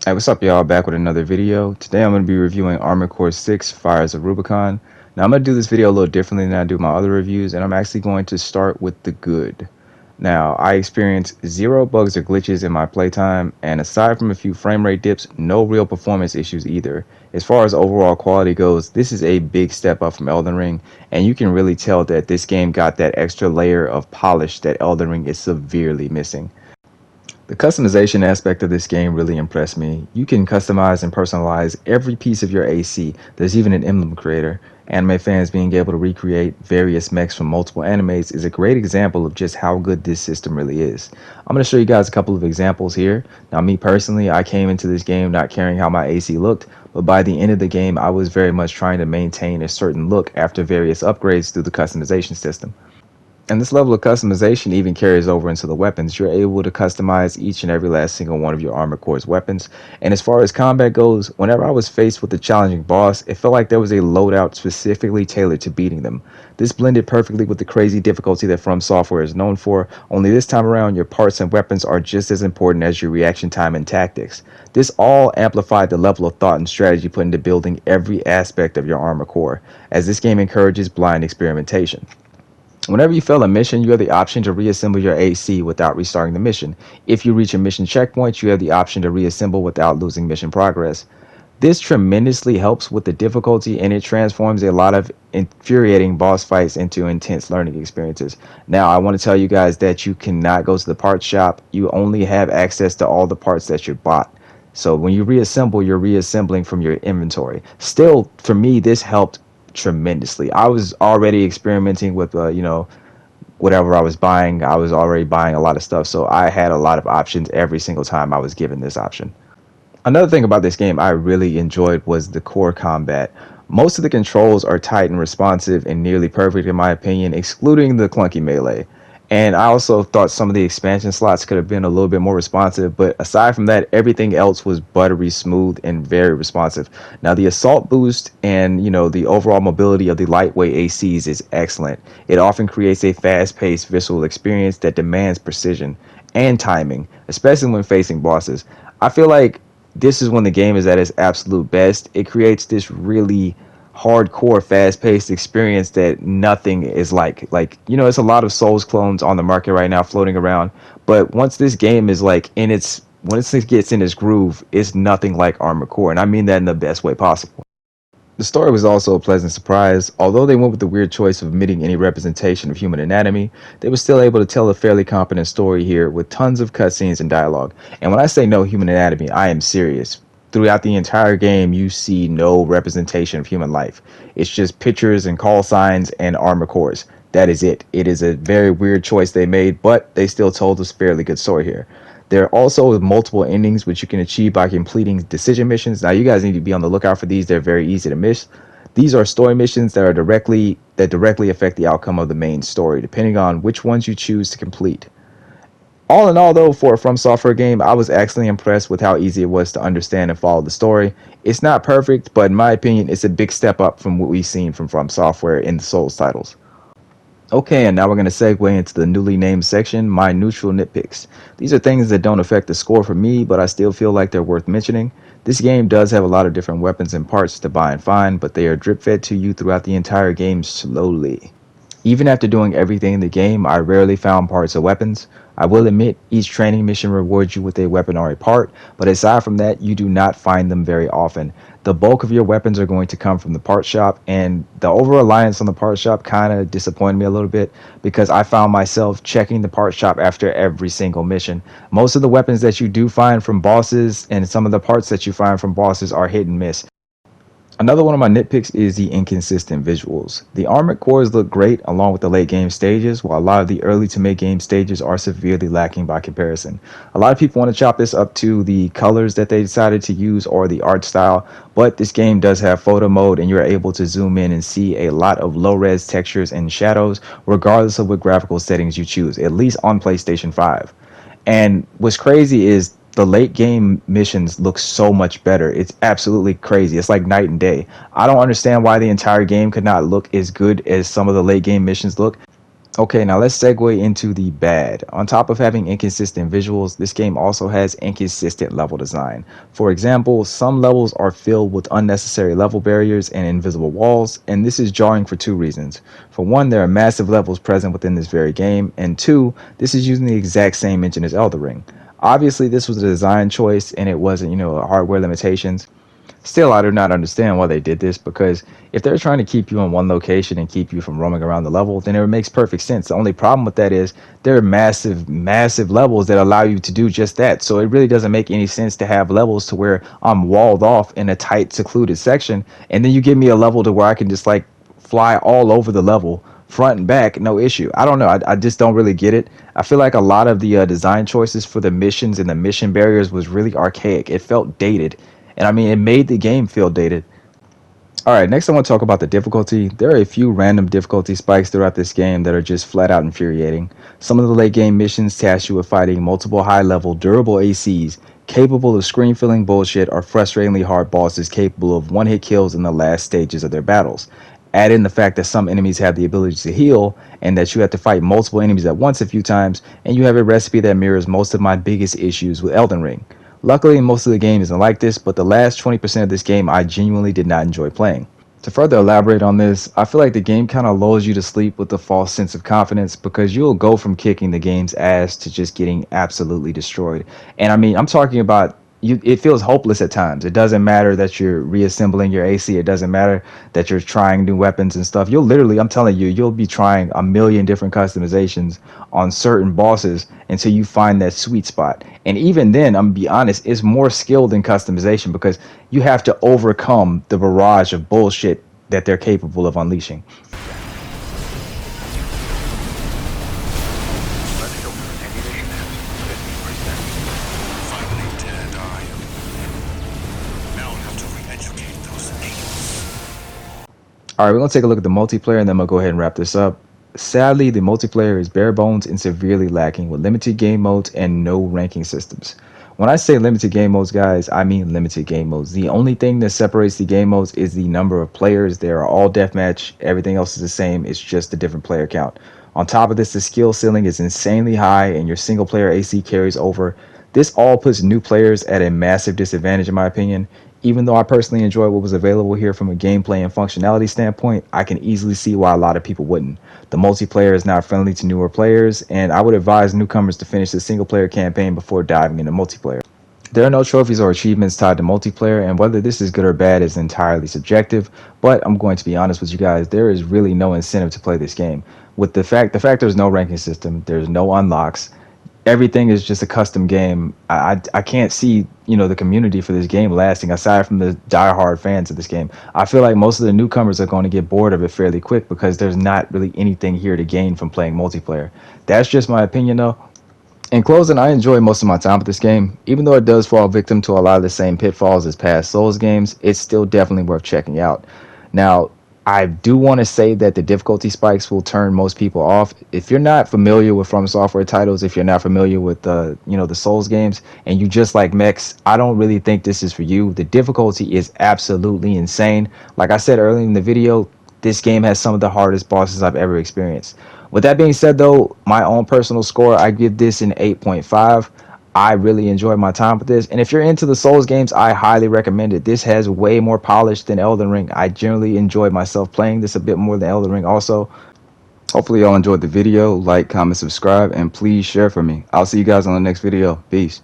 Hey, what's up, y'all? Back with another video. Today I'm going to be reviewing Armored Core 6 Fires of Rubicon. Now I'm going to do this video a little differently than I do my other reviews, and I'm actually going to start with the good. Now, I experienced zero bugs or glitches in my playtime, and aside from a few frame rate dips, no real performance issues either. As far as overall quality goes, this is a big step up from Elden Ring, and you can really tell that this game got that extra layer of polish that Elden Ring is severely missing. The customization aspect of this game really impressed me. You can customize and personalize every piece of your AC. There's even an emblem creator. Anime fans being able to recreate various mechs from multiple animes is a great example of just how good this system really is. I'm going to show you guys a couple of examples here. Now, me personally, I came into this game not caring how my AC looked, but by the end of the game, I was very much trying to maintain a certain look after various upgrades through the customization system. And this level of customization even carries over into the weapons. You're able to customize each and every last single one of your Armored Core's weapons. And as far as combat goes, whenever I was faced with a challenging boss, it felt like there was a loadout specifically tailored to beating them. This blended perfectly with the crazy difficulty that From Software is known for, only this time around your parts and weapons are just as important as your reaction time and tactics. This all amplified the level of thought and strategy put into building every aspect of your Armored Core, as this game encourages blind experimentation. Whenever you fail a mission, you have the option to reassemble your AC without restarting the mission. If you reach a mission checkpoint, you have the option to reassemble without losing mission progress. This tremendously helps with the difficulty, and it transforms a lot of infuriating boss fights into intense learning experiences. Now, I want to tell you guys that you cannot go to the parts shop. You only have access to all the parts that you bought. So when you reassemble, you're reassembling from your inventory. Still, for me, this helped tremendously. I was already experimenting with, whatever I was buying. I was already buying a lot of stuff, so I had a lot of options every single time I was given this option. Another thing about this game I really enjoyed was the core combat. Most of the controls are tight and responsive and nearly perfect in my opinion, excluding the clunky melee. And I also thought some of the expansion slots could have been a little bit more responsive, but aside from that, everything else was buttery smooth and very responsive. Now the assault boost and the overall mobility of the lightweight ACs is excellent. It often creates a fast-paced visual experience that demands precision and timing, especially when facing bosses. I feel like this is when the game is at its absolute best. It creates this really hardcore, fast-paced experience that nothing is like. It's a lot of Souls clones on the market right now floating around, but once this game is like in its once it gets in its groove, it's nothing like Armored Core, and I mean that in the best way possible. The story was also a pleasant surprise. Although they went with the weird choice of omitting any representation of human anatomy, they were still able to tell a fairly competent story here with tons of cutscenes and dialogue. And when I say no human anatomy, I am serious. Throughout the entire game, you see no representation of human life. It's just pictures and call signs and armor cores. That is it. It is a very weird choice they made, but they still told a fairly good story here. There are also multiple endings which you can achieve by completing decision missions. Now you guys need to be on the lookout for these. They're very easy to miss. These are story missions that directly affect the outcome of the main story, depending on which ones you choose to complete. All in all, though, for a From Software game, I was actually impressed with how easy it was to understand and follow the story. It's not perfect, but in my opinion, it's a big step up from what we've seen from Software in the Souls titles. Okay, and now we're going to segue into the newly named section, my neutral nitpicks. These are things that don't affect the score for me, but I still feel like they're worth mentioning. This game does have a lot of different weapons and parts to buy and find, but they are drip fed to you throughout the entire game slowly. Even after doing everything in the game, I rarely found parts or weapons. I will admit, each training mission rewards you with a weapon or a part, but aside from that, you do not find them very often. The bulk of your weapons are going to come from the part shop, and the over-reliance on the part shop kind of disappointed me a little bit because I found myself checking the part shop after every single mission. Most of the weapons that you do find from bosses and some of the parts that you find from bosses are hit and miss. Another one of my nitpicks is the inconsistent visuals. The armored cores look great along with the late game stages, while a lot of the early to mid game stages are severely lacking by comparison. A lot of people want to chop this up to the colors that they decided to use or the art style, but this game does have photo mode and you're able to zoom in and see a lot of low res textures and shadows regardless of what graphical settings you choose, at least on PlayStation 5. And what's crazy is the late game missions look so much better. It's absolutely crazy. It's like night and day. I don't understand why the entire game could not look as good as some of the late game missions look. Okay, now let's segue into the bad. On top of having inconsistent visuals, this game also has inconsistent level design. For example, some levels are filled with unnecessary level barriers and invisible walls, and this is jarring for two reasons. For one, there are massive levels present within this very game, and two, this is using the exact same engine as Elden Ring. Obviously, this was a design choice and it wasn't, hardware limitations. Still, I do not understand why they did this because if they're trying to keep you in one location and keep you from roaming around the level, then it makes perfect sense. The only problem with that is there are massive, massive levels that allow you to do just that. So it really doesn't make any sense to have levels to where I'm walled off in a tight, secluded section, and then you give me a level to where I can just like fly all over the level front and back, no issue. I don't know. I just don't really get it. I feel like a lot of the design choices for the missions and the mission barriers was really archaic. It felt dated. And I mean, it made the game feel dated. All right, next I want to talk about the difficulty. There are a few random difficulty spikes throughout this game that are just flat out infuriating. Some of the late game missions task you with fighting multiple high level durable ACs capable of screen filling bullshit or frustratingly hard bosses capable of one hit kills in the last stages of their battles. Add in the fact that some enemies have the ability to heal and that you have to fight multiple enemies at once a few times, and you have a recipe that mirrors most of my biggest issues with Elden Ring. Luckily, most of the game isn't like this, but the last 20% of this game I genuinely did not enjoy playing. To further elaborate on this, I feel like the game kind of lulls you to sleep with a false sense of confidence because you'll go from kicking the game's ass to just getting absolutely destroyed. And I mean, I'm talking about you, it feels hopeless at times. It doesn't matter that you're reassembling your AC. It doesn't matter that you're trying new weapons and stuff. You'll literally, I'm telling you, you'll be trying a million different customizations on certain bosses until you find that sweet spot. And even then, I'm gonna be honest, it's more skill than customization because you have to overcome the barrage of bullshit that they're capable of unleashing. Finally dead, are you? Now I'll have to re-educate those apes. All right, we're gonna take a look at the multiplayer and then I'm gonna go ahead and wrap this up. Sadly, the multiplayer is bare bones and severely lacking with limited game modes and no ranking systems. When I say limited game modes, guys, I mean limited game modes. The only thing that separates the game modes is the number of players. They are all deathmatch. Everything else is the same. It's just a different player count. On top of this, the skill ceiling is insanely high and your single player AC carries over. This all puts new players at a massive disadvantage in my opinion. Even though I personally enjoy what was available here from a gameplay and functionality standpoint, I can easily see why a lot of people wouldn't. The multiplayer is not friendly to newer players, and I would advise newcomers to finish the single player campaign before diving into multiplayer. There are no trophies or achievements tied to multiplayer, and whether this is good or bad is entirely subjective, but I'm going to be honest with you guys, there is really no incentive to play this game. With the fact there's no ranking system, there's no unlocks, everything is just a custom game. I can't see the community for this game lasting aside from the diehard fans of this game. I feel like most of the newcomers are going to get bored of it fairly quick because there's not really anything here to gain from playing multiplayer. That's just my opinion though. In closing, I enjoy most of my time with this game. Even though it does fall victim to a lot of the same pitfalls as past Souls games, it's still definitely worth checking out. Now, I do want to say that the difficulty spikes will turn most people off. If you're not familiar with From Software titles, if you're not familiar with the Souls games, and you just like mechs, I don't really think this is for you. The difficulty is absolutely insane. Like I said earlier in the video, this game has some of the hardest bosses I've ever experienced. With that being said, though, my own personal score, I give this an 8.5. I really enjoyed my time with this. And if you're into the Souls games, I highly recommend it. This has way more polish than Elden Ring. I generally enjoyed myself playing this a bit more than Elden Ring also. Hopefully y'all enjoyed the video. Like, comment, subscribe, and please share for me. I'll see you guys on the next video. Peace.